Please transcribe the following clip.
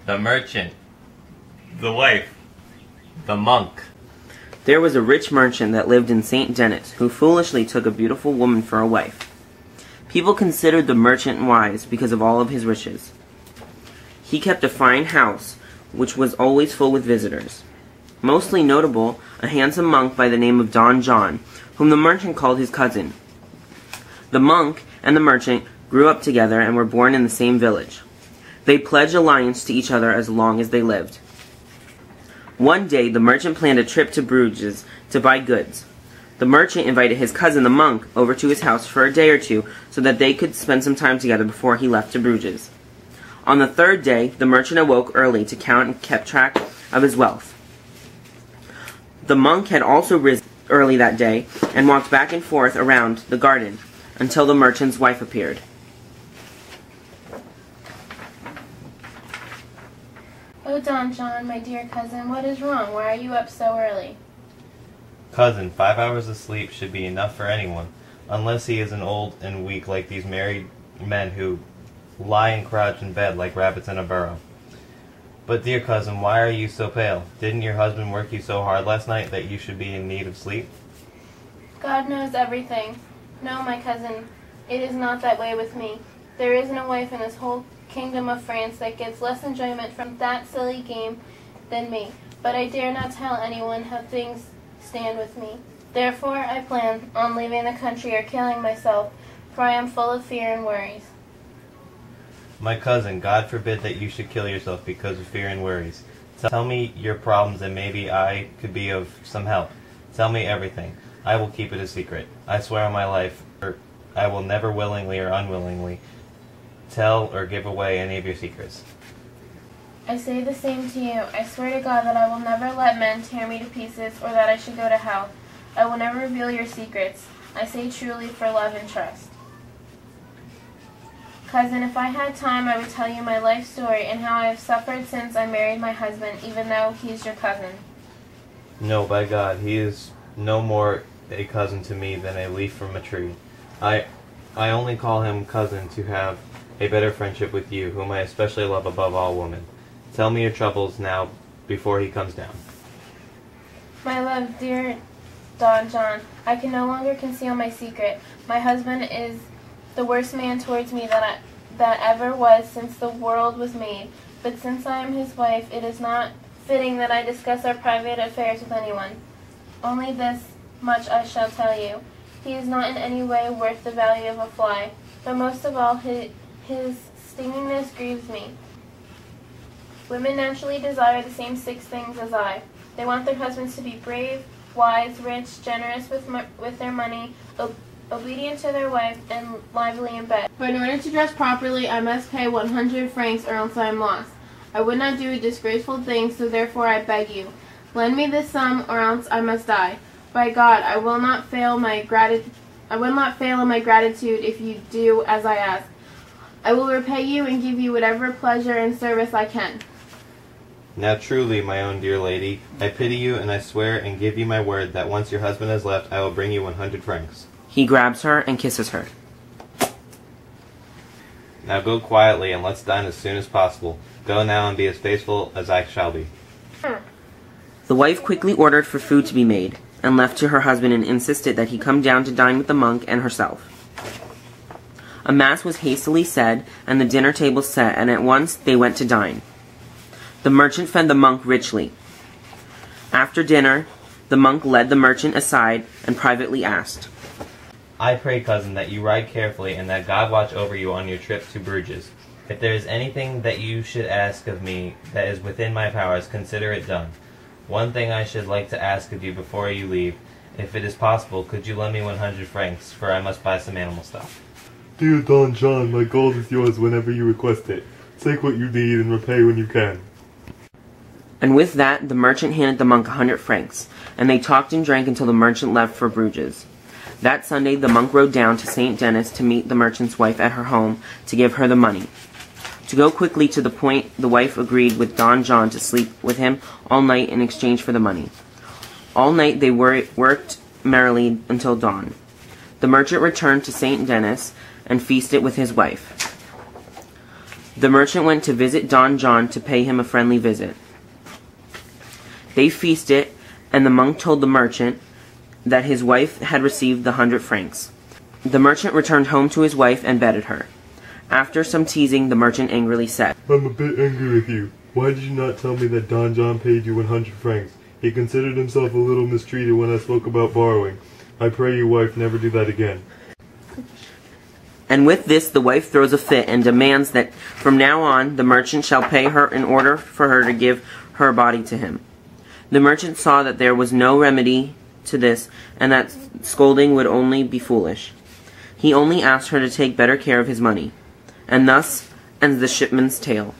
the merchant, the wife, the monk. There was a rich merchant that lived in St. Denis who foolishly took a beautiful woman for a wife. People considered the merchant wise because of all of his riches. He kept a fine house, which was always full with visitors. Mostly notable, a handsome monk by the name of Don John, whom the merchant called his cousin. The monk and the merchant grew up together and were born in the same village. They pledged alliance to each other as long as they lived. One day, the merchant planned a trip to Bruges to buy goods. The merchant invited his cousin, the monk, over to his house for a day or two so that they could spend some time together before he left to Bruges. On the third day, the merchant awoke early to count and kept track of his wealth. The monk had also risen early that day and walked back and forth around the garden until the merchant's wife appeared. Oh, Don John, my dear cousin, what is wrong? Why are you up so early? Cousin, 5 hours of sleep should be enough for anyone, unless he is an old and weak like these married men who lie and crouch in bed like rabbits in a burrow. But dear cousin, why are you so pale? Didn't your husband work you so hard last night that you should be in need of sleep? God knows everything. No, my cousin, it is not that way with me. There isn't a wife in this whole kingdom of France that gets less enjoyment from that silly game than me. But I dare not tell anyone how things stand with me. Therefore, I plan on leaving the country or killing myself, for I am full of fear and worries. My cousin, God forbid that you should kill yourself because of fear and worries. Tell me your problems and maybe I could be of some help. Tell me everything. I will keep it a secret. I swear on my life, I will never willingly or unwillingly tell or give away any of your secrets. I say the same to you. I swear to God that I will never let men tear me to pieces or that I should go to hell. I will never reveal your secrets. I say truly for love and trust. Cousin, if I had time, I would tell you my life story and how I have suffered since I married my husband, even though he is your cousin. No, by God, he is no more a cousin to me than a leaf from a tree. I only call him cousin to have a better friendship with you, whom I especially love above all women. Tell me your troubles now, before he comes down. My love, dear Don John, I can no longer conceal my secret. My husband is the worst man towards me that ever was since the world was made. But since I am his wife, it is not fitting that I discuss our private affairs with anyone. Only this much I shall tell you. He is not in any way worth the value of a fly, but most of all, his stingingness grieves me. Women naturally desire the same 6 things as I. They want their husbands to be brave, wise, rich, generous with their money, obedient to their wife, and lively in bed. But in order to dress properly, I must pay 100 francs or else I am lost. I would not do a disgraceful thing, so therefore I beg you, lend me this sum or else I must die. By God, I will not fail in my gratitude if you do as I ask. I will repay you and give you whatever pleasure and service I can. Now truly, my own dear lady, I pity you, and I swear and give you my word that once your husband has left, I will bring you 100 francs. He grabs her and kisses her. Now go quietly and let's dine as soon as possible. Go now and be as faithful as I shall be. The wife quickly ordered for food to be made, and left to her husband and insisted that he come down to dine with the monk and herself. A mass was hastily said, and the dinner table set, and at once they went to dine. The merchant fed the monk richly. After dinner, the monk led the merchant aside and privately asked, I pray, cousin, that you ride carefully and that God watch over you on your trip to Bruges. If there is anything that you should ask of me that is within my powers, consider it done. One thing I should like to ask of you before you leave. If it is possible, could you lend me 100 francs, for I must buy some animal stuff. Dear Don John, my gold is yours whenever you request it. Take what you need and repay when you can. And with that, the merchant handed the monk 100 francs, and they talked and drank until the merchant left for Bruges. That Sunday, the monk rode down to St. Denis to meet the merchant's wife at her home to give her the money. To go quickly to the point, the wife agreed with Don John to sleep with him all night in exchange for the money. All night they worked merrily until dawn. The merchant returned to St. Denis and feasted with his wife. The merchant went to visit Don John to pay him a friendly visit. They feasted, and the monk told the merchant that his wife had received the 100 francs. The merchant returned home to his wife and bedded her. After some teasing, the merchant angrily said, I'm a bit angry with you. Why did you not tell me that Don John paid you 100 francs? He considered himself a little mistreated when I spoke about borrowing. I pray you, wife, never do that again. And with this, the wife throws a fit and demands that from now on the merchant shall pay her in order for her to give her body to him. The merchant saw that there was no remedy to this, and that scolding would only be foolish. He only asked her to take better care of his money. And thus ends the Shipman's Tale.